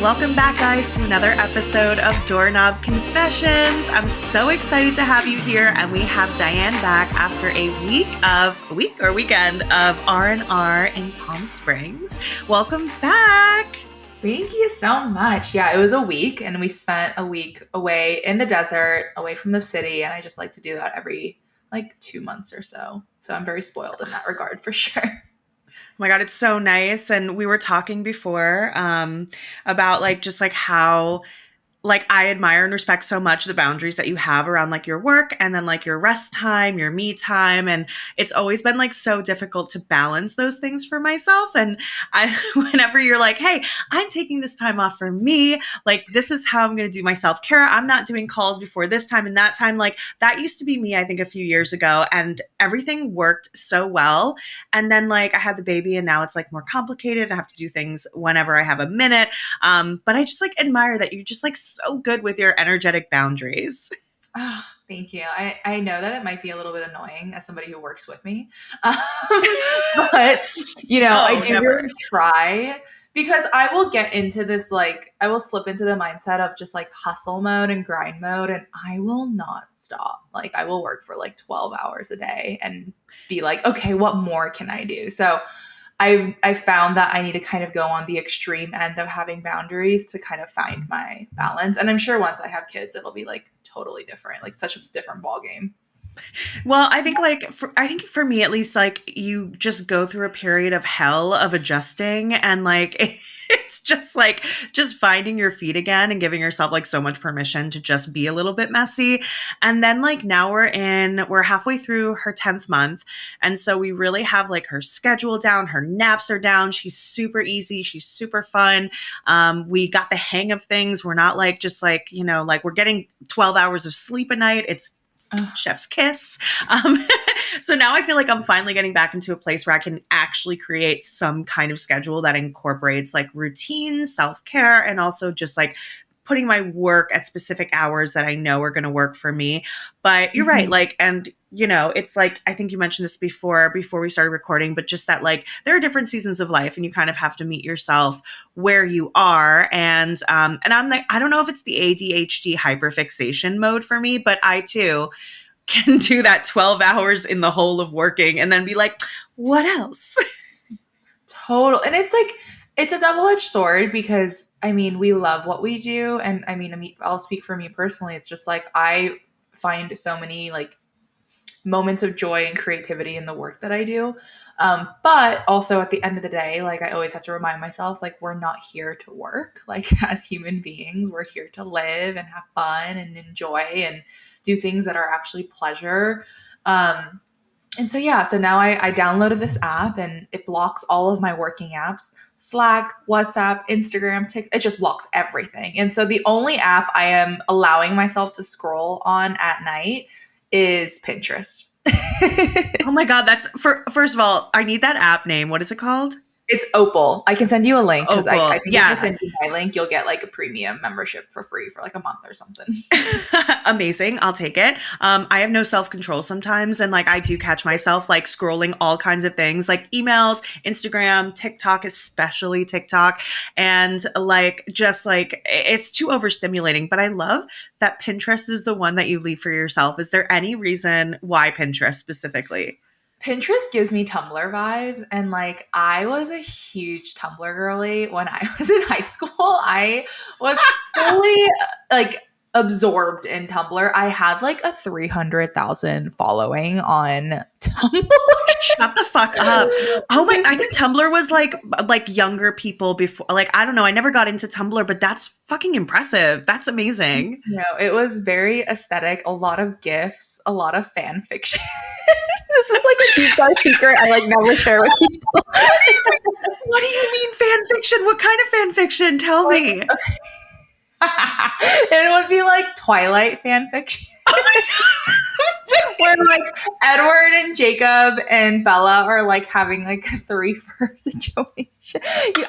Welcome back, guys, to another episode of Doorknob Confessions. I'm so excited to have you here, and we have Diane back after a weekend of R&R in Palm Springs. Welcome back. Thank you so much. Yeah, it was a week, and we spent a week away in the desert, away from the city, and I just like to do that every 2 months or so. So I'm very spoiled in that regard for sure. Oh my God, it's so nice. And we were talking before about how I admire and respect so much the boundaries that you have around your work and then your rest time, your me time. And it's always been so difficult to balance those things for myself. And whenever you're like, hey, I'm taking this time off for me, this is how I'm going to do my self-care. I'm not doing calls before this time and that time. That used to be me, I think, a few years ago, and everything worked so well. And then I had the baby, and now it's more complicated. I have to do things whenever I have a minute. But I just admire that you just so good with your energetic boundaries. Oh, thank you. I know that it might be a little bit annoying as somebody who works with me. But, I do really try, because I will get into this, I will slip into the mindset of just hustle mode and grind mode, and I will not stop. I will work for 12 hours a day and be okay, what more can I do? So I've found that I need to kind of go on the extreme end of having boundaries to kind of find my balance. And I'm sure once I have kids, it'll be totally different, such a different ballgame. Well, I think for me, at least, you just go through a period of hell of adjusting, and it's just finding your feet again and giving yourself so much permission to just be a little bit messy. And then now we're halfway through her 10th month. And so we really have her schedule down. Her naps are down. She's super easy. She's super fun. We got the hang of things. We're not we're getting 12 hours of sleep a night. It's chef's kiss. So now I feel I'm finally getting back into a place where I can actually create some kind of schedule that incorporates routine, self-care, and also just putting my work at specific hours that I know are going to work for me. But you're right. And it's I think you mentioned this before we started recording, but just that there are different seasons of life, and you kind of have to meet yourself where you are. And I'm I don't know if it's the ADHD hyperfixation mode for me, but I too can do that 12 hours in the hole of working and then be what else? Total. And it's a double-edged sword, because we love what we do. And I'll speak for me personally. It's just I find so many moments of joy and creativity in the work that I do. But also at the end of the day, I always have to remind myself, we're not here to work. As human beings, we're here to live and have fun and enjoy and do things that are actually pleasure. And so now I downloaded this app, and it blocks all of my working apps: Slack, WhatsApp, Instagram, TikTok. It just blocks everything. And so the only app I am allowing myself to scroll on at night is Pinterest. Oh my God. First of all, I need that app name. What is it called? It's Opal. I can send you a link, because I think if I send you my link, you'll get a premium membership for free for a month or something. Amazing. I'll take it. I have no self-control sometimes. And I do catch myself scrolling all kinds of things, emails, Instagram, TikTok, especially TikTok. And it's too overstimulating. But I love that Pinterest is the one that you leave for yourself. Is there any reason why Pinterest specifically? Pinterest gives me Tumblr vibes, and I was a huge Tumblr girly when I was in high school. I was fully absorbed in Tumblr. I had a 300,000 following on Tumblr. Shut the fuck up. Oh my, I think Tumblr was younger people before. I don't know. I never got into Tumblr, but that's fucking impressive. That's amazing. No, it was very aesthetic. A lot of GIFs, a lot of fan fiction. This is a deep dark secret I never share with people. What do you mean fan fiction? What kind of fan fiction? Tell me. It would be Twilight fan fiction. Where Edward and Jacob and Bella are having a 3-1 situation.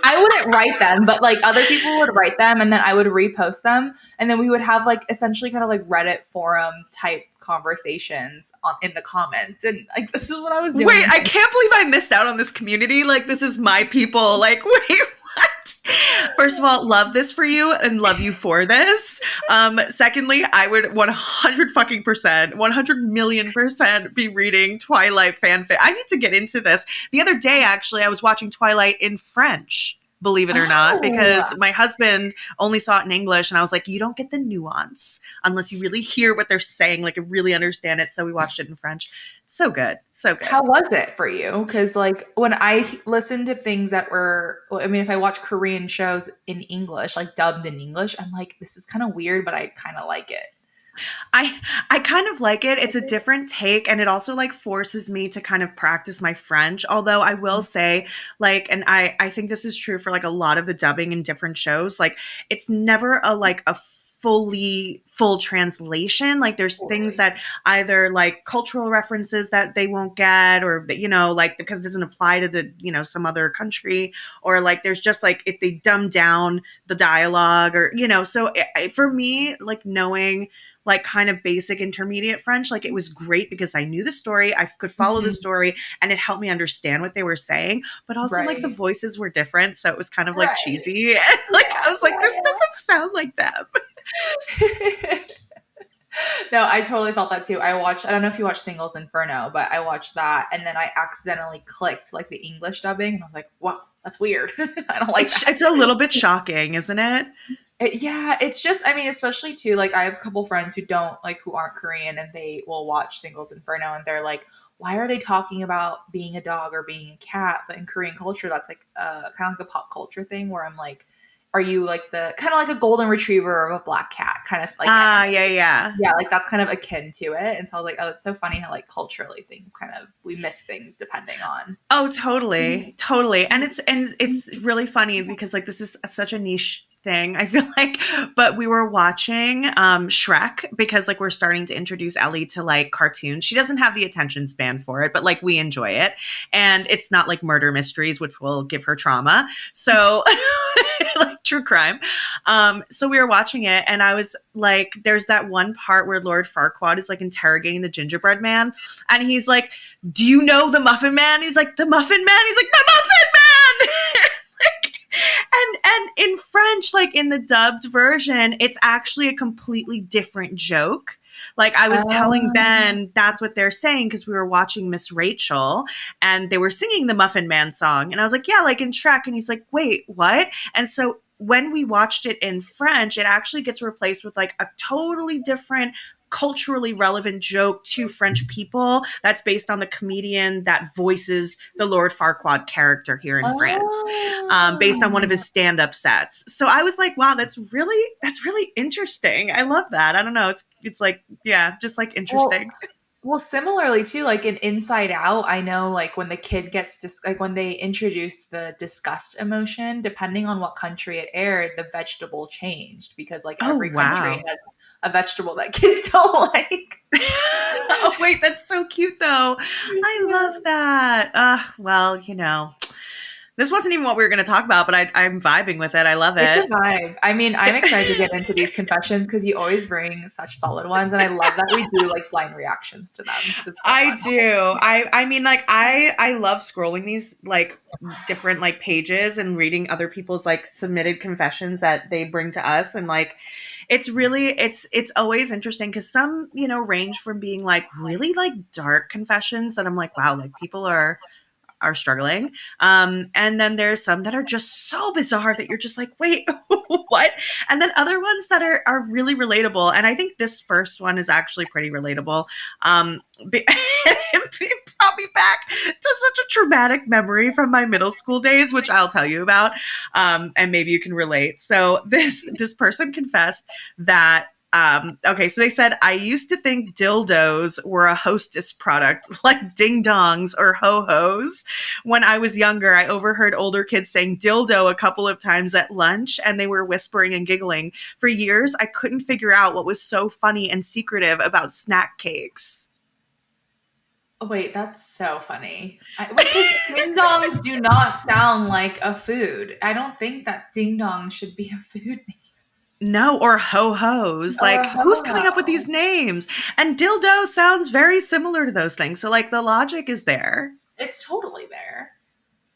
I wouldn't write them, but other people would write them, and then I would repost them, and then we would have essentially kind of Reddit forum type conversations in the comments. And this is what I was doing. Wait, I can't believe I missed out on this community. This is my people. Wait, what? First of all, love this for you and love you for this. Secondly, I would 100 fucking percent, 100 million percent be reading Twilight fanfic. I need to get into this. The other day, actually, I was watching Twilight in French, believe it or not, Oh, because my husband only saw it in English. And I was like, you don't get the nuance unless you really hear what they're saying, like really understand it. So we watched it in French. So good. So good. how was it for you? Because like when I listen to things that were, I mean, if I watch Korean shows in English, like dubbed in English, I'm like, this is kind of weird, but I kind of like it. I kind of like it. It's a different take and it also like forces me to kind of practice my French. Although I will say like and I think this is true for like a lot of the dubbing in different shows, like it's never a like a full translation. Like there's things Totally. that either like cultural references that they won't get or that, like because it doesn't apply to the, some other country, or like there's just like if they dumb down the dialogue or so for me like knowing like kind of basic intermediate French, like it was great because I knew the story, I could follow the Mhm. story, and it helped me understand what they were saying. But also like the Right. voices were different, so it was kind of like Right. cheesy. And like Yeah. I was like, this doesn't sound like them. Yeah. No, I totally felt that too. I don't know if you watched Singles Inferno, but I watched that and then I accidentally clicked like the English dubbing and I was like, wow, that's weird. I don't like that. It's a little bit shocking, isn't it? Yeah, it's just, I mean, especially too, like I have a couple friends who don't like, who aren't Korean and they will watch Singles Inferno and they're like, why are they talking about being a dog or being a cat? But in Korean culture, that's like kind of like a pop culture thing where I'm like, are you like the kind of like a golden retriever or a black cat kind of like Ah, energy? yeah, yeah. Yeah, like that's kind of akin to it. And so I was like, oh, it's so funny how like culturally things kind of we miss things depending on. Oh, totally. Totally. And it's really funny because like this is such a niche thing, I feel like. But we were watching Shrek because like we're starting to introduce Ellie to like cartoons. She doesn't have the attention span for it, but like we enjoy it. And it's not like murder mysteries, which will give her trauma. So like true crime. So we were watching it and I was like, there's that one part where Lord Farquaad is like interrogating the gingerbread man. And he's like, do you know the Muffin Man? He's like, the Muffin Man? He's like, the Muffin Man! like, and in French, like in the dubbed version, it's actually a completely different joke. Like I was telling Um, Ben, that's what they're saying because we were watching Miss Rachel and they were singing the Muffin Man song. And I was like, yeah, like in Shrek. And he's like, wait, what? And so when we watched it in French, it actually gets replaced with like a totally different culturally relevant joke to French people that's based on the comedian that voices the Lord Farquaad character here in France, based on one of oh. his stand-up sets. So I was like, wow, that's really interesting. I love that. I don't know. It's like, yeah, just like Well, interesting. well, similarly too, like in Inside Out, I know like when the kid gets like when they introduced the disgust emotion, depending on what country it aired, the vegetable changed because like Oh every country wow. has a vegetable that kids don't like. Oh wait, that's so cute though. I love Yeah. that. Well, this wasn't even what we were going to talk about, but I'm vibing with it. I love It's a it. vibe. I mean, I'm excited to get into these confessions because you always bring such solid ones, and I love that we do like blind reactions to them because it's so I fun. do. I mean like I love scrolling these like different like pages and reading other people's like submitted confessions that they bring to us, and like it's always interesting cuz some, range from being like really like dark confessions that I'm like wow, like people are struggling. And then there's some that are just so bizarre that you're just like, wait, what? And then other ones that are really relatable. And I think this first one is actually pretty relatable. It brought me back to such a traumatic memory from my middle school days, which I'll tell you about. And maybe you can relate. So this person confessed that okay, so they said, I used to think dildos were a hostess product like ding dongs or ho hos. When I was younger, I overheard older kids saying dildo a couple of times at lunch and they were whispering and giggling. For years, I couldn't figure out what was so funny and secretive about snack cakes. Oh, wait, that's so funny. Because ding dongs do not sound like a food. I don't think that ding dong should be a food name No, or ho hos. or a Like, ho who's coming up with ho. these names? And dildo sounds very similar to those things. So, like, the logic is there. It's totally there.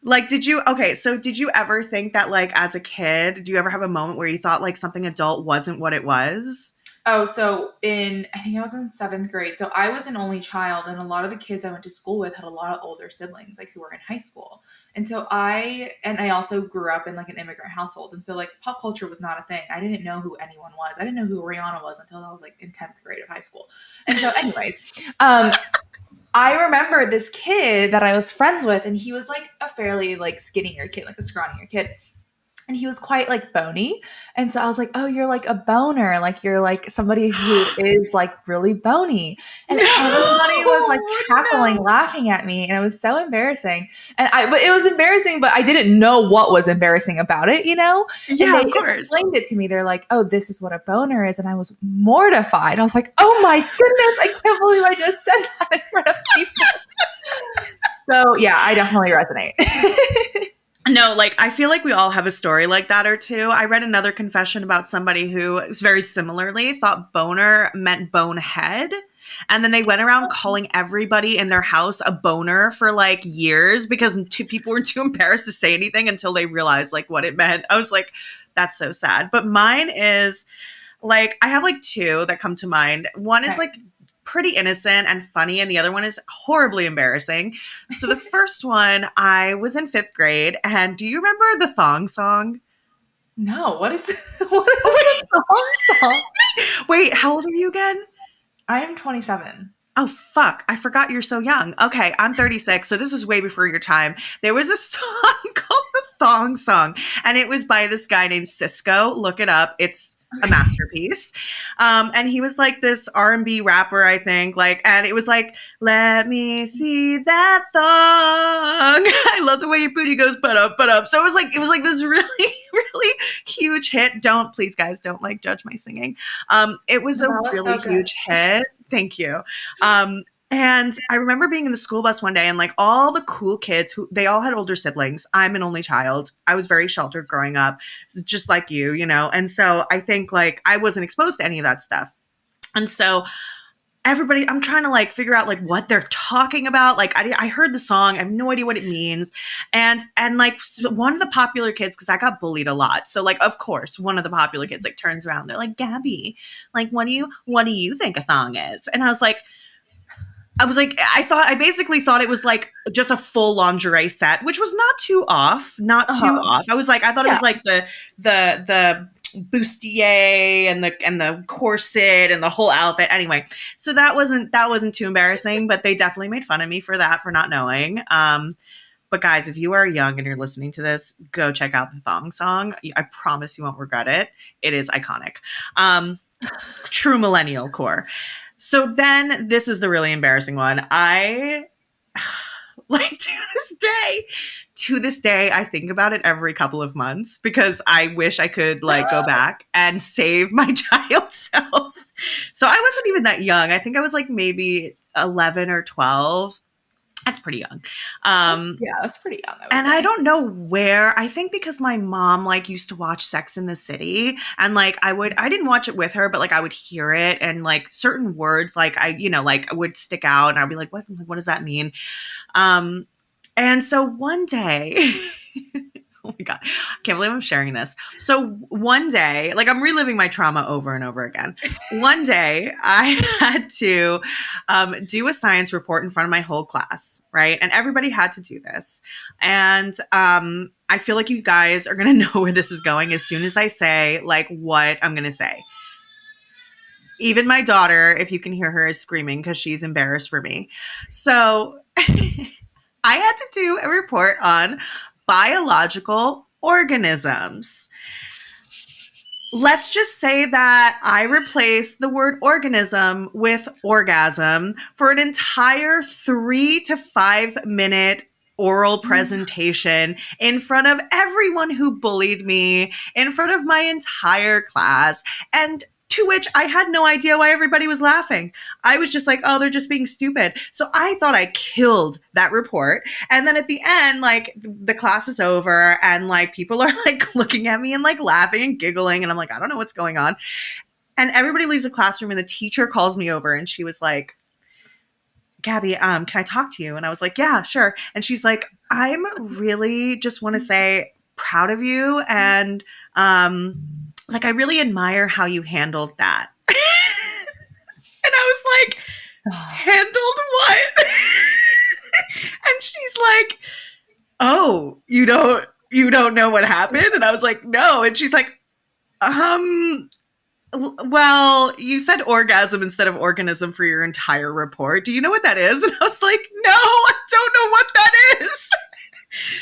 Like, did you ever think that, like, as a kid, did you ever have a moment where you thought, like, something adult wasn't what it was? Oh, so I think I was in seventh grade. So I was an only child, and a lot of the kids I went to school with had a lot of older siblings, like who were in high school. And so I also grew up in like an immigrant household. And so like pop culture was not a thing. I didn't know who anyone was. I didn't know who Rihanna was until I was like in 10th grade of high school. And so, anyways, I remember this kid that I was friends with, and he was like a fairly like skinnier kid, like a scrawnier kid, and he was quite like bony. And so I was like, oh, you're like a boner. Like you're like somebody who is like really bony. And everybody was like cackling, No. laughing at me. And it was so embarrassing. But it was embarrassing, but I didn't know what was embarrassing about it, you know? And Yeah, they of course. explained it to me. They're like, oh, this is what a boner is. And I was mortified. I was like, oh my goodness, I can't believe I just said that in front of people. So yeah, I definitely resonate. No, like I feel like we all have a story like that or two. I read another confession about somebody who is very similarly thought boner meant bonehead. And then they went around calling everybody in their house a boner for like years because people were too embarrassed to say anything until they realized like what it meant. I was like, that's so sad. But mine is like, I have like two that come to mind. One is Okay. like pretty innocent and funny, and the other one is horribly embarrassing. So the first one, I was in fifth grade, and do you remember the thong song? No, what is what is the song? Wait, how old are you again? I am 27. Oh, fuck. I forgot you're so young. Okay, I'm 36, so this was way before your time. There was a song called the Thong Song, and it was by this guy named Cisco. Look it up. It's a masterpiece. And he was like this R&B rapper, I think. Like, and it was like, let me see that thong. I love the way your booty goes butt up, butt up. So it was like this really, really huge hit. Please guys, don't like judge my singing. It was No, a that was really so good. huge hit. Thank you. And I remember being in the school bus one day and like all the cool kids who they all had older siblings. I'm an only child. I was very sheltered growing up, just like you know? And so I think like I wasn't exposed to any of that stuff. And so everybody, I'm trying to like figure out like what they're talking about. Like I heard the song, I have no idea what it means. And like one of the popular kids, because I got bullied a lot. So like, of course, one of the popular kids like turns around, they're like, Gabby, like, what do you think a thong is? And I basically thought it was like just a full lingerie set, which was not too off. Uh-huh. I thought it Yeah. was like the bustier and the corset and the whole outfit. Anyway, so that wasn't too embarrassing, but they definitely made fun of me for that, for not knowing. But guys, if you are young and you're listening to this, go check out the thong song. I promise you won't regret it. It is iconic. True millennial core. So then this is the really embarrassing one. I like to this day, I think about it every couple of months because I wish I could like go back and save my child self. So I wasn't even that young. I think I was like maybe 11 or 12. That's pretty young. That's pretty young, I would And say. I don't know where. I think because my mom like used to watch Sex in the City, and like I didn't watch it with her, but like I would hear it, and like certain words like like would stick out, and I'd be like, what does that mean? And so one day, oh my God, I can't believe I'm sharing this. So one day, like I'm reliving my trauma over and over again. One day I had to do a science report in front of my whole class, right? And everybody had to do this. And I feel like you guys are going to know where this is going as soon as I say like what I'm going to say. Even my daughter, if you can hear her, is screaming because she's embarrassed for me. So I had to do a report on biological organisms. Let's just say that I replaced the word organism with orgasm for an entire 3 to 5 minute oral presentation in front of everyone who bullied me, in front of my entire class. And to which I had no idea why everybody was laughing. I was just like, oh, they're just being stupid. So I thought I killed that report. And then at the end, like the class is over and like people are like looking at me and like laughing and giggling. And I'm like, I don't know what's going on. And everybody leaves the classroom and the teacher calls me over and she was like, Gabby, can I talk to you? And I was like, yeah, sure. And she's like, I'm really just want to say proud of you. And like, I really admire how you handled that. And I was like, handled what? And she's like, oh, you don't know what happened? And I was like, no. And she's like, well, you said orgasm instead of organism for your entire report. Do you know what that is? And I was like, no, I don't know what that is.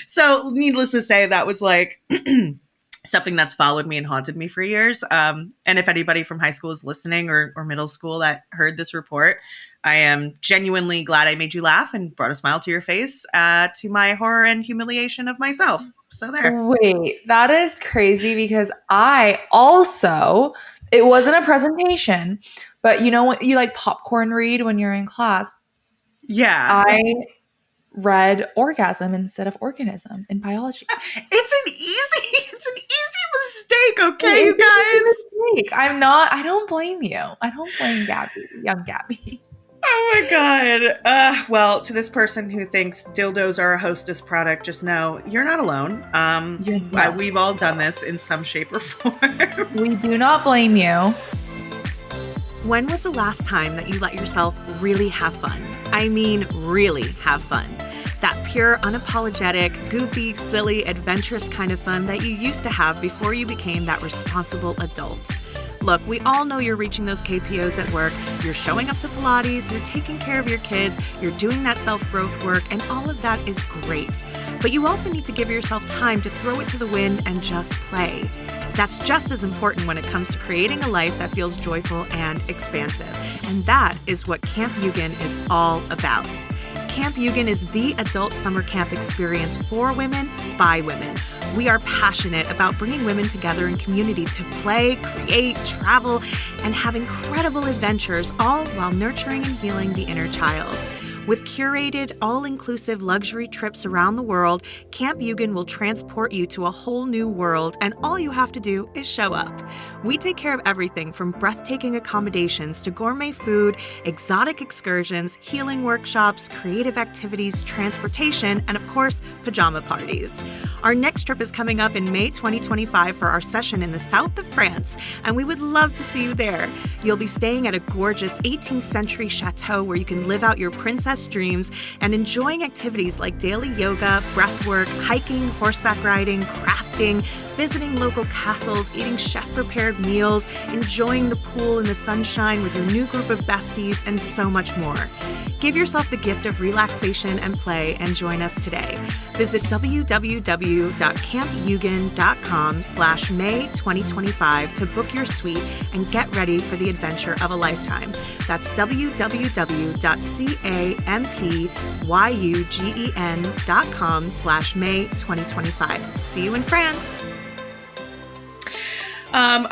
So needless to say, that was like something that's followed me and haunted me for years. And if anybody from high school is listening or middle school that heard this report, I am genuinely glad I made you laugh and brought a smile to your face, to my horror and humiliation of myself. So there. Wait, that is crazy because I also, it wasn't a presentation, but you know what you like popcorn read when you're in class? Yeah. I read orgasm instead of organism in biology. It's an easy mistake, okay, you guys? I don't blame you. I don't blame Gabby, young Gabby. Oh my god. Well, to this person who thinks dildos are a hostess product, just know you're not alone. We've all done this in some shape or form. We do not blame you. When was the last time that you let yourself really have fun? I mean, really have fun. That pure, unapologetic, goofy, silly, adventurous kind of fun that you used to have before you became that responsible adult. Look, we all know you're reaching those KPOs at work, you're showing up to Pilates, you're taking care of your kids, you're doing that self-growth work, and all of that is great. But you also need to give yourself time to throw it to the wind and just play. That's just as important when it comes to creating a life that feels joyful and expansive. And that is what Camp Yūgen is all about. Camp Yūgen is the adult summer camp experience for women, by women. We are passionate about bringing women together in community to play, create, travel, and have incredible adventures, all while nurturing and healing the inner child. With curated, all-inclusive luxury trips around the world, Camp Yūgen will transport you to a whole new world, and all you have to do is show up. We take care of everything from breathtaking accommodations to gourmet food, exotic excursions, healing workshops, creative activities, transportation, and of course, pajama parties. Our next trip is coming up in May 2025 for our session in the south of France, and we would love to see you there. You'll be staying at a gorgeous 18th century chateau where you can live out your princess dreams and enjoying activities like daily yoga, breathwork, hiking, horseback riding, crafting, visiting local castles, eating chef-prepared meals, enjoying the pool in the sunshine with your new group of besties, and so much more. Give yourself the gift of relaxation and play and join us today. Visit www.campyugen.com/May2025 to book your suite and get ready for the adventure of a lifetime. That's www.campyugen.com/May2025. See you in France.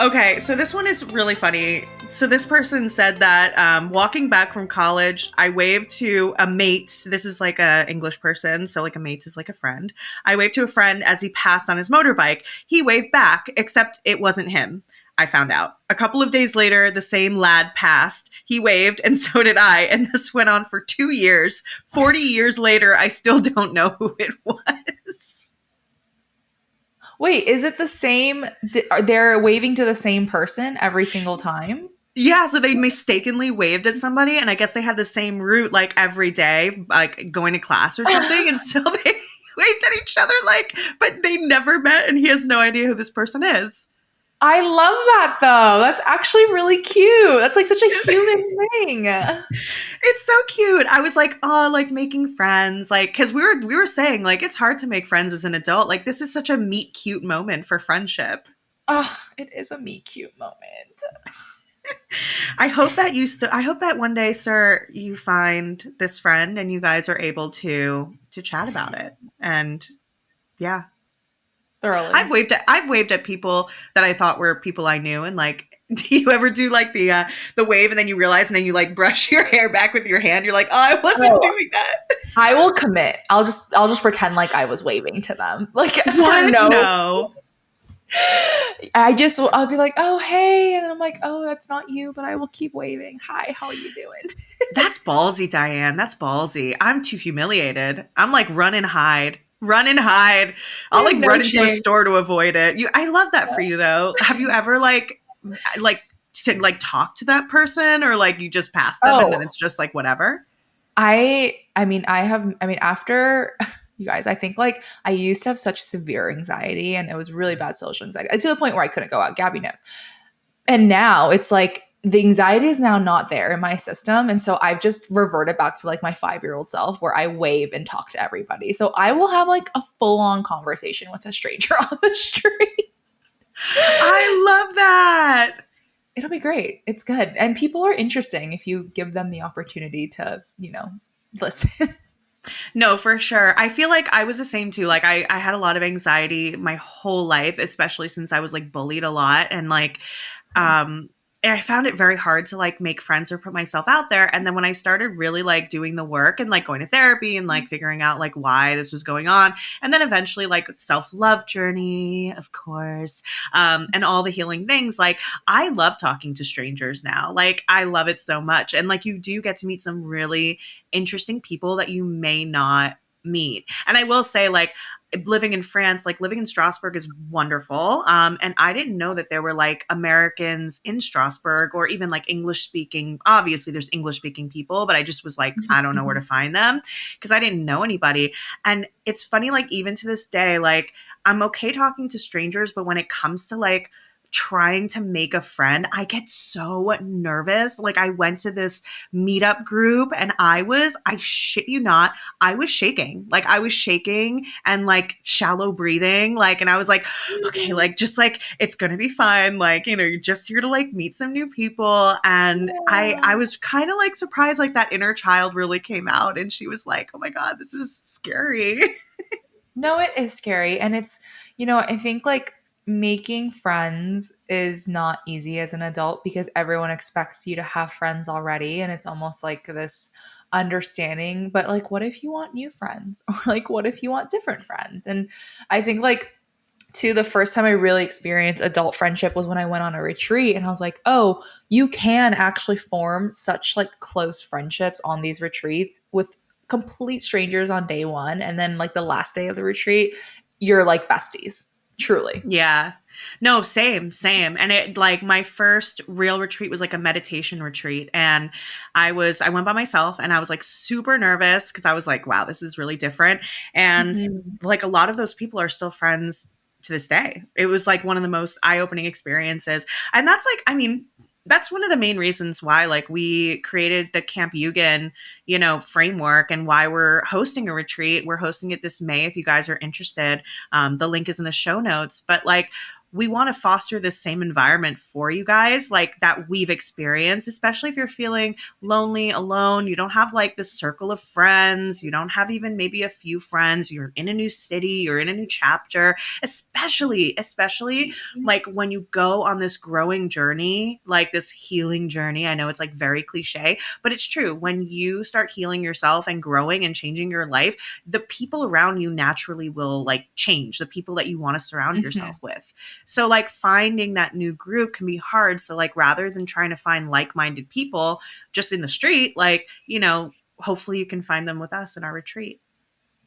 Okay, so this one is really funny. So this person said that walking back from college, I waved to a mate. This is like a English person, so like a mate is like a friend. I waved to a friend as he passed on his motorbike. He waved back, except it wasn't him. I found out. A couple of days later, the same lad passed. He waved, and so did I. And this went on for 2 years. 40 years later, I still don't know who it was. Wait, is it the same? They're waving to the same person every single time? Yeah, so they mistakenly waved at somebody, and I guess they had the same route like every day, like going to class or something, and so they waved at each other, like, but they never met, and he has no idea who this person is. I love that though. That's actually really cute. That's like such a human thing. It's so cute. I was like, oh, like making friends, like, because we were saying like it's hard to make friends as an adult. Like this is such a meet cute moment for friendship. Oh, it is a meet cute moment. I hope that one day, sir, you find this friend and you guys are able to chat about it. And yeah. Thoroughly. I've waved at people that I thought were people I knew, and like, do you ever do like the wave and then you realize and then you like brush your hair back with your hand? You're like, oh, I wasn't doing that. I will commit. I'll just pretend like I was waving to them. Like what? No. I'll be like, oh, hey. And then I'm like, oh, that's not you, but I will keep waving. Hi, how are you doing? That's ballsy, Diane. That's ballsy. I'm too humiliated. I'm like run and hide. Run and hide. I'll like No run into a shame. store to avoid it. I love that for you though. Have you ever like to like talk to that person or like you just pass them and then Oh, it's just like whatever? after you guys, I think like I used to have such severe anxiety and it was really bad social anxiety to the point where I couldn't go out. Gabby knows. And now it's like the anxiety is now not there in my system. And so I've just reverted back to like my 5-year-old self where I wave and talk to everybody. So I will have like a full on conversation with a stranger on the street. I love that. It'll be great. It's good. And people are interesting if you give them the opportunity to, listen. No, for sure. I feel like I was the same too. Like I had a lot of anxiety my whole life, especially since I was like bullied a lot and like Same. um I found it very hard to like make friends or put myself out there. And then when I started really like doing the work and like going to therapy and like figuring out like why this was going on, and then eventually like self-love journey, of course, and all the healing things, like I love talking to strangers now. Like I love it so much. And like you do get to meet some really interesting people that you may not meet. And I will say, like, living in France, like living in Strasbourg is wonderful. And I didn't know that there were like Americans in Strasbourg or even like English speaking. Obviously, there's English speaking people, but I just was like, I don't know where to find them because I didn't know anybody. And it's funny, like, even to this day, like, I'm okay talking to strangers, but when it comes to like trying to make a friend, I get so nervous. Like, I went to this meetup group and I shit you not, I was shaking. Like I was shaking and like shallow breathing. Like, and I was like, okay, like just like it's gonna be fine. Like, you're just here to like meet some new people. And I Yeah. was kind of like surprised, like that inner child really came out and she was like, oh my God, this is scary. No, it is scary. And I think like making friends is not easy as an adult because everyone expects you to have friends already. And it's almost like this understanding. But like, what if you want new friends? Or like, what if you want different friends? And I think like, the first time I really experienced adult friendship was when I went on a retreat and I was like, "Oh, you can actually form such like close friendships on these retreats with complete strangers on day 1 and then like the last day of the retreat, you're like besties." Truly. Yeah. No, same, same. And it like my first real retreat was like a meditation retreat. And I went by myself and I was like super nervous because I was like, wow, this is really different. And Mhm. like a lot of those people are still friends to this day. It was like one of the most eye-opening experiences. And that's like, I mean, that's one of the main reasons why like we created the Camp Yūgen, framework and why we're hosting a retreat. We're hosting it this May if you guys are interested. The link is in the show notes. But like, we want to foster this same environment for you guys, like that we've experienced, especially if you're feeling lonely, alone. You don't have like this circle of friends. You don't have even maybe a few friends. You're in a new city, you're in a new chapter, especially like when you go on this growing journey, like this healing journey. I know it's like very cliche, but it's true. When you start healing yourself and growing and changing your life, the people around you naturally will like change, the people that you want to surround Mhm. yourself with. So like finding that new group can be hard. So like rather than trying to find like-minded people just in the street, like, hopefully you can find them with us in our retreat.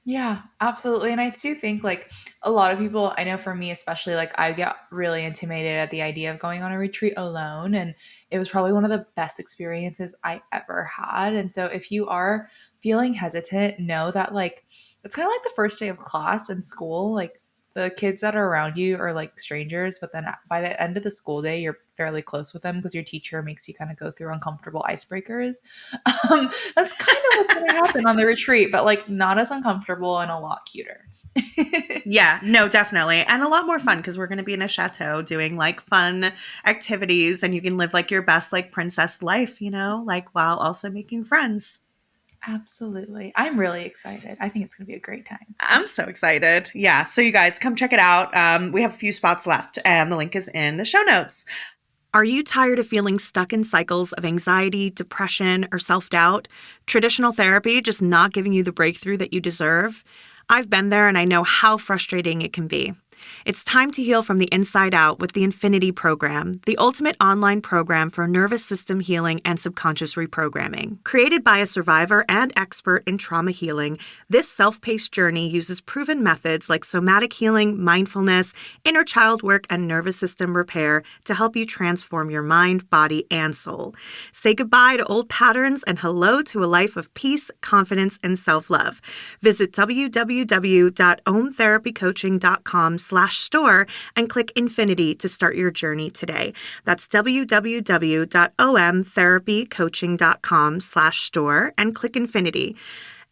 Yeah, absolutely. And I do think like a lot of people, I know for me especially, like I get really intimidated at the idea of going on a retreat alone. And it was probably one of the best experiences I ever had. And so if you are feeling hesitant, know that like it's kind of like the first day of class in school. Like the kids that are around you are like strangers, but then by the end of the school day, you're fairly close with them because your teacher makes you kind of go through uncomfortable icebreakers. That's kind of what's going to happen on the retreat, but like not as uncomfortable and a lot cuter. Yeah, no, definitely. And a lot more fun because we're going to be in a chateau doing like fun activities and you can live like your best like princess life, like while also making friends. Absolutely. I'm really excited. I think it's going to be a great time. I'm so excited. Yeah. So you guys come check it out. We have a few spots left and the link is in the show notes. Are you tired of feeling stuck in cycles of anxiety, depression, or self doubt? Traditional therapy just not giving you the breakthrough that you deserve? I've been there and I know how frustrating it can be. It's time to heal from the inside out with the Infinity Program, the ultimate online program for nervous system healing and subconscious reprogramming. Created by a survivor and expert in trauma healing, this self-paced journey uses proven methods like somatic healing, mindfulness, inner child work, and nervous system repair to help you transform your mind, body, and soul. Say goodbye to old patterns and hello to a life of peace, confidence, and self-love. Visit www.omtherapycoaching.com/store and click Infinity to start your journey today. That's www.omtherapycoaching.com/store and click Infinity.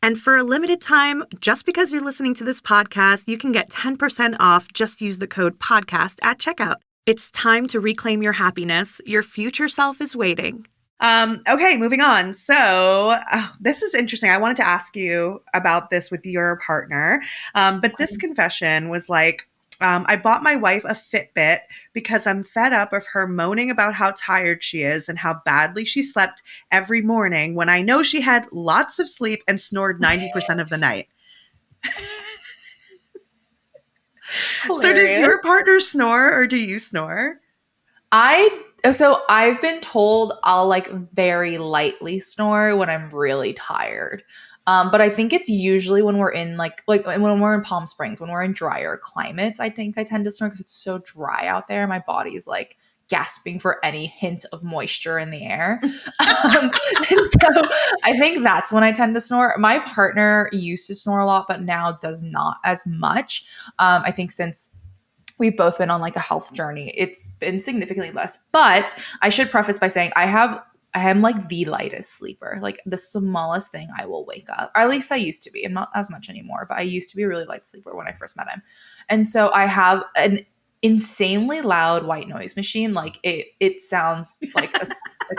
And for a limited time, just because you're listening to this podcast, you can get 10% off. Just use the code podcast at checkout. It's time to reclaim your happiness. Your future self is waiting. Okay, moving on. So this is interesting. I wanted to ask you about this with your partner. But this confession was like, I bought my wife a Fitbit because I'm fed up of her moaning about how tired she is and how badly she slept every morning when I know she had lots of sleep and snored 90% of the night. So does your partner snore or do you snore? I've been told I'll like very lightly snore when I'm really tired. But I think it's usually when we're in like when we're in Palm Springs, when we're in drier climates, I think I tend to snore because it's so dry out there. My body's like gasping for any hint of moisture in the air. And so I think that's when I tend to snore. My partner used to snore a lot, but now does not as much. I think since we've both been on like a health journey, it's been significantly less. But I should preface by saying I am like the lightest sleeper. Like the smallest thing I will wake up. Or at least I used to be. I'm not as much anymore, but I used to be a really light sleeper when I first met him. And so I have an insanely loud white noise machine. Like it sounds like a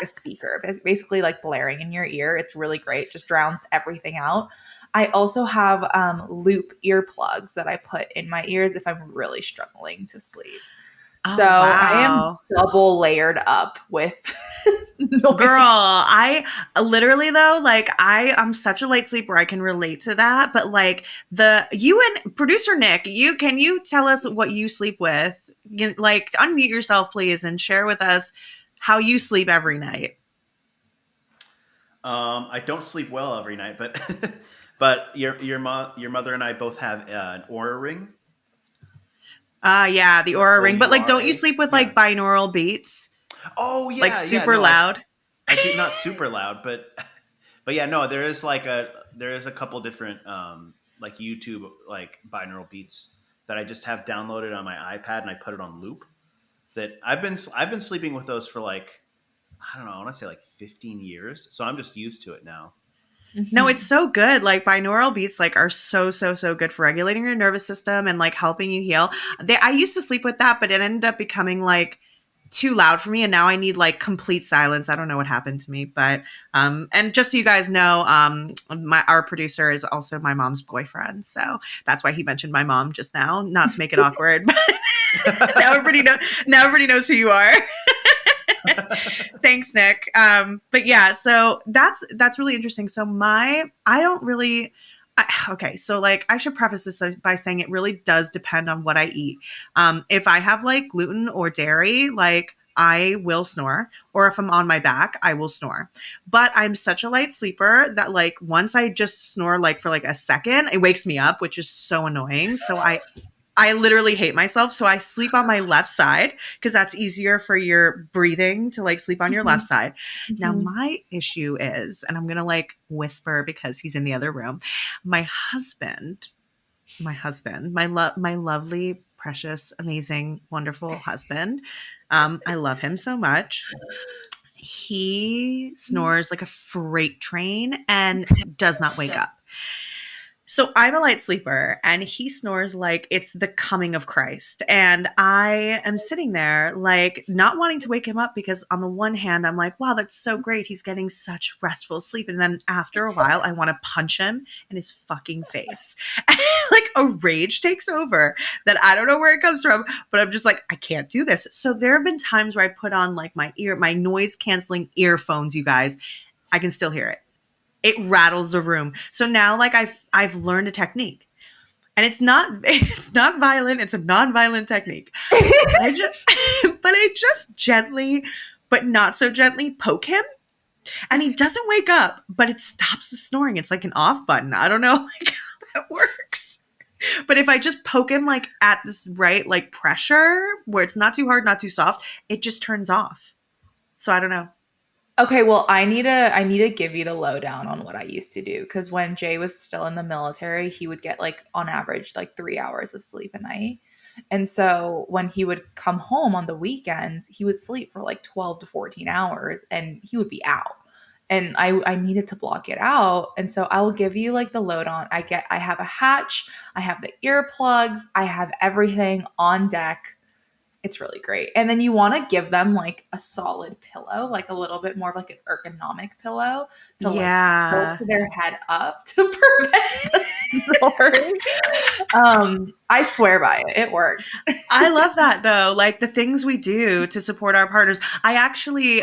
speaker. It's basically like blaring in your ear. It's really great. Just drowns everything out. I also have loop earplugs that I put in my ears if I'm really struggling to sleep. Oh, So wow. I am double layered up with noise. Girl, I literally though, like I'm such a light sleeper, I can relate to that. But like you and producer Nick, can you tell us what you sleep with? Like unmute yourself, please, and share with us how you sleep every night. I don't sleep well every night, but but your mother and I both have an Aura ring. Yeah, the Aura ring. But like, don't you sleep with like binaural beats? Oh yeah, like super loud. I do, not super loud, but yeah, no, there is a couple different like YouTube like binaural beats that I just have downloaded on my iPad and I put it on loop. That I've been sleeping with those for like, I don't know, I want to say like 15 years. So I'm just used to it now. No, it's so good. Like binaural beats like are so good for regulating your nervous system and like helping you heal. I used to sleep with that, but it ended up becoming like too loud for me and now I need like complete silence. I don't know what happened to me, but and just so you guys know, our producer is also my mom's boyfriend. So that's why he mentioned my mom just now, not to make it awkward, but now everybody knows who you are. Thanks, Nick. But yeah, so that's really interesting. So okay, so like I should preface this by saying it really does depend on what I eat. If I have like gluten or dairy, like I will snore, or if I'm on my back, I will snore. But I'm such a light sleeper that like once I just snore like for like a second, it wakes me up, which is so annoying. So I literally hate myself. So I sleep on my left side because that's easier for your breathing to like sleep on your left side. Now my issue is, and I'm going to like whisper because he's in the other room. My husband, my lovely, precious, amazing, wonderful husband. I love him so much. He snores like a freight train and does not wake up. So I'm a light sleeper and he snores like it's the coming of Christ. And I am sitting there like not wanting to wake him up because on the one hand, I'm like, wow, that's so great. He's getting such restful sleep. And then after a while, I want to punch him in his fucking face. Like a rage takes over that I don't know where it comes from, but I'm just like, I can't do this. So there have been times where I put on like my noise canceling earphones, you guys. I can still hear it. It rattles the room. So now like I've learned a technique. And it's not violent. It's a non-violent technique. But I just gently, but not so gently poke him, and he doesn't wake up, but it stops the snoring. It's like an off button. I don't know like how that works. But if I just poke him like at this right like pressure where it's not too hard, not too soft, it just turns off. So I don't know. Okay, well, I need to give you the lowdown on what I used to do, because when Jay was still in the military, he would get like on average like 3 hours of sleep a night. And so when he would come home on the weekends, he would sleep for like 12 to 14 hours and he would be out. And I needed to block it out. And so I will give you like the lowdown. I have a hatch, I have the earplugs, I have everything on deck. It's really great. And then you want to give them like a solid pillow, like a little bit more of like an ergonomic pillow to like Yeah. tilt their head up to prevent the snoring. I swear by it. It works. I love that though. Like the things we do to support our partners. I actually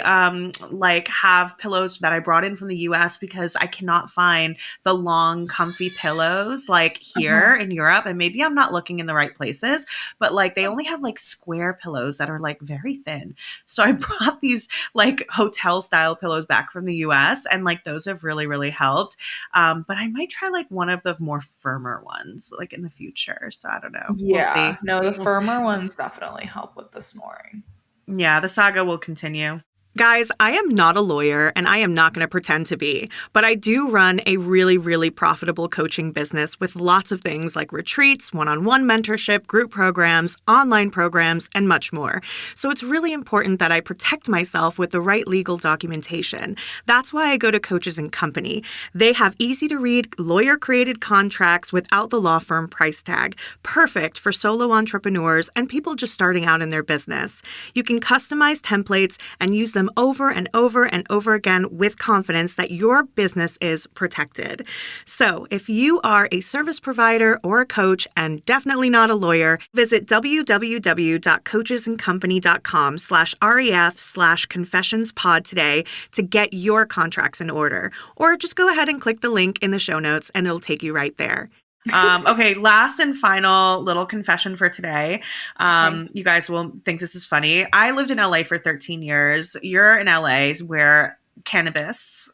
like have pillows that I brought in from the US because I cannot find the long comfy pillows like here in Europe, and maybe I'm not looking in the right places, but like they only have like square pillows that are like very thin. So I brought these like hotel style pillows back from the US, and like those have really helped. But I might try like one of the more firmer ones like in the future. So I don't know. We'll Yeah. see. No, the firmer ones definitely help with the snoring. Yeah, the saga will continue. Guys, I am not a lawyer and I am not going to pretend to be, but I do run a really profitable coaching business with lots of things like retreats, one-on-one mentorship, group programs, online programs, and much more. So it's really important that I protect myself with the right legal documentation. That's why I go to Coaches and Company. They have easy-to-read, lawyer-created contracts without the law firm price tag, perfect for solo entrepreneurs and people just starting out in their business. You can customize templates and use them over and over and over again with confidence that your business is protected. So if you are a service provider or a coach and definitely not a lawyer, visit www.coachesandcompany.com/ref/confessionspod today to get your contracts in order. Or just go ahead and click the link in the show notes and it'll take you right there. Okay, last and final little confession for today. Okay. You guys will think this is funny. I lived in LA for 13 years. You're in LA where cannabis,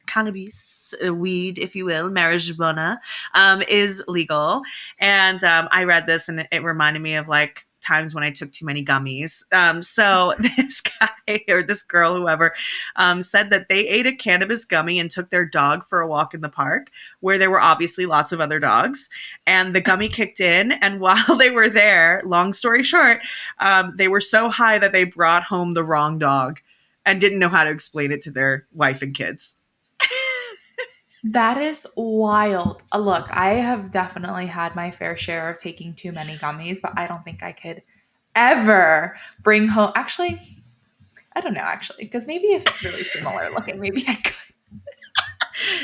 weed, if you will, marijuana, is legal. And I read this and it reminded me of like times when I took too many gummies. So this guy or this girl, whoever, said that they ate a cannabis gummy and took their dog for a walk in the park where there were obviously lots of other dogs. And the gummy kicked in. And while they were there, long story short, they were so high that they brought home the wrong dog and didn't know how to explain it to their wife and kids. That is wild. Look, I have definitely had my fair share of taking too many gummies, but I don't think I could ever bring home. Actually, I don't know, actually, because maybe if it's really similar looking, maybe I could.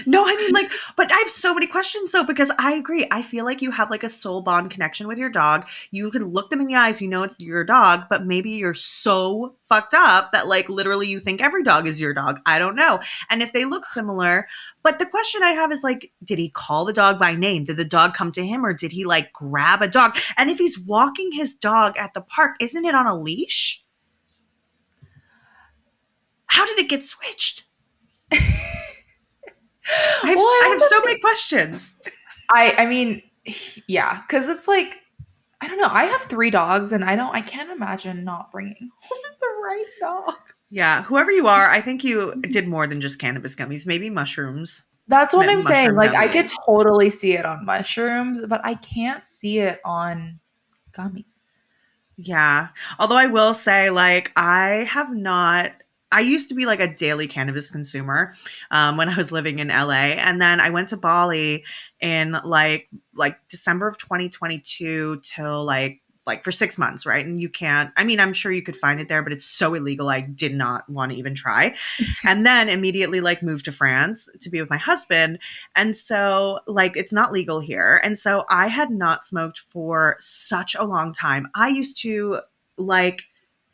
No, I mean, like, but I have so many questions though, because I agree. I feel like you have like a soul bond connection with your dog. You can look them in the eyes, you know it's your dog, but maybe you're so fucked up that like literally you think every dog is your dog. I don't know. And if they look similar, but the question I have is like, did he call the dog by name? Did the dog come to him or did he like grab a dog? And if he's walking his dog at the park, isn't it on a leash? How did it get switched? I have so many questions. I mean, yeah, because it's like, I don't know. I have 3 dogs, and I can't imagine not bringing home the right dog. Yeah, whoever you are, I think you did more than just cannabis gummies, maybe mushrooms. That's what I'm saying. Mushroom Like, I gummy. could totally see it on mushrooms, but I can't see it on gummies. Yeah. Although I will say, like, I used to be like a daily cannabis consumer when I was living in LA. And then I went to Bali in like December of 2022 till like for 6 months, right? And you can't, I mean, I'm sure you could find it there, but it's so illegal. I did not want to even try. And then immediately like moved to France to be with my husband. And so like it's not legal here. And so I had not smoked for such a long time. I used to like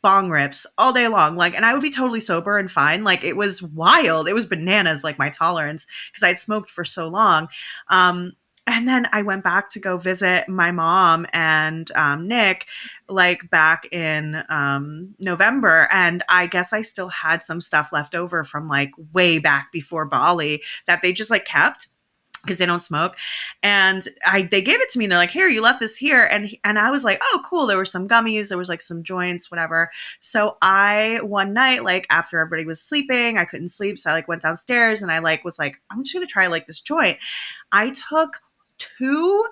bong rips all day long, like, and I would be totally sober and fine. Like it was wild. It was bananas, like my tolerance, because I had smoked for so long. And then I went back to go visit my mom and Nick, like back in November. And I guess I still had some stuff left over from like way back before Bali that they just like kept because they don't smoke. And they gave it to me and they're like, here, you left this here. And I was like, oh, cool. There were some gummies. There was like some joints, whatever. So one night, like after everybody was sleeping, I couldn't sleep. So I like went downstairs and I like was like, I'm just going to try like this joint. I took 2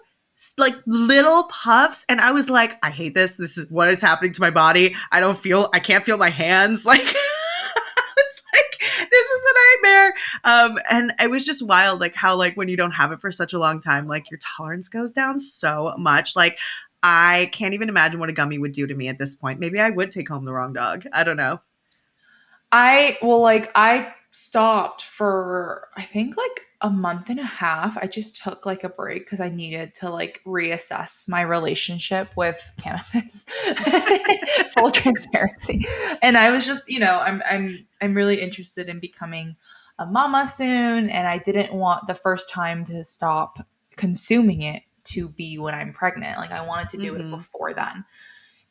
like little puffs and I was like, I hate this. This is what is happening to my body. I can't feel my hands. Like, this is a nightmare. And it was just wild, like how, like when you don't have it for such a long time, like your tolerance goes down so much. Like I can't even imagine what a gummy would do to me at this point. Maybe I would take home the wrong dog. I don't know. I stopped for I think like a month and a half. I just took like a break because I needed to like reassess my relationship with cannabis. Full transparency. And I was just, I'm really interested in becoming a mama soon, and I didn't want the first time to stop consuming it to be when I'm pregnant. Like I wanted to do it before then.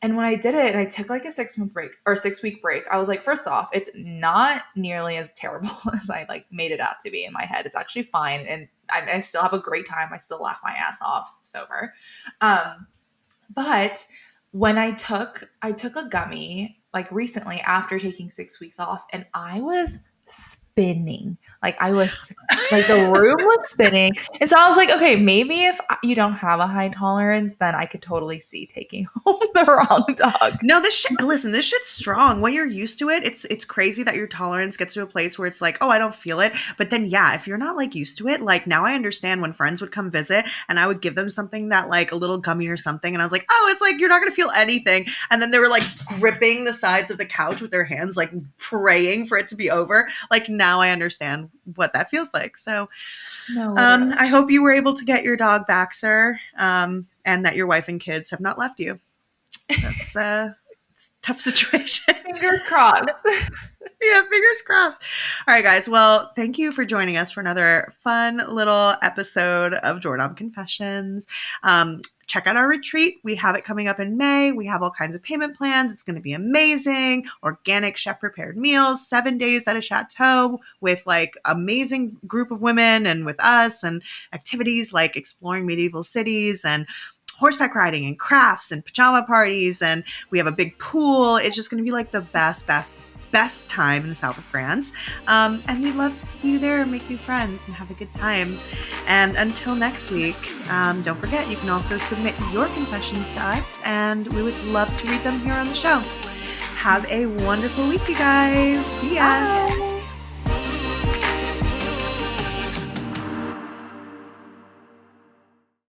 And when I did it, and I took like a 6-month break or 6-week break, I was like, first off, it's not nearly as terrible as I like made it out to be in my head. It's actually fine. And I still have a great time. I still laugh my ass off sober. But when I took a gummy like recently after taking 6 weeks off, and I was spinning. Like I was like the room was spinning. And so I was like, okay, maybe if you don't have a high tolerance, then I could totally see taking home the wrong dog. No, this shit's strong. When you're used to it, it's crazy that your tolerance gets to a place where it's like, oh, I don't feel it. But then yeah, if you're not like used to it, like now I understand when friends would come visit and I would give them something that like a little gummy or something. And I was like, oh, it's like, you're not going to feel anything. And then they were like gripping the sides of the couch with their hands, like praying for it to be over. Like now I understand what that feels like. So I hope you were able to get your dog back, sir. And that your wife and kids have not left you. That's it's a tough situation. Fingers crossed. Yeah, fingers crossed. All right, guys. Well, thank you for joining us for another fun little episode of Doorknob Confessions. Check out our retreat. We have it coming up in May. We have all kinds of payment plans. It's going to be amazing. Organic chef prepared meals, 7 days at a chateau with like amazing group of women and with us, and activities like exploring medieval cities and horseback riding and crafts and pajama parties. And we have a big pool. It's just going to be like the best time in the south of France. And we'd love to see you there and make new friends and have a good time. And until next week, don't forget, you can also submit your confessions to us and we would love to read them here on the show. Have a wonderful week, you guys. See ya. Bye.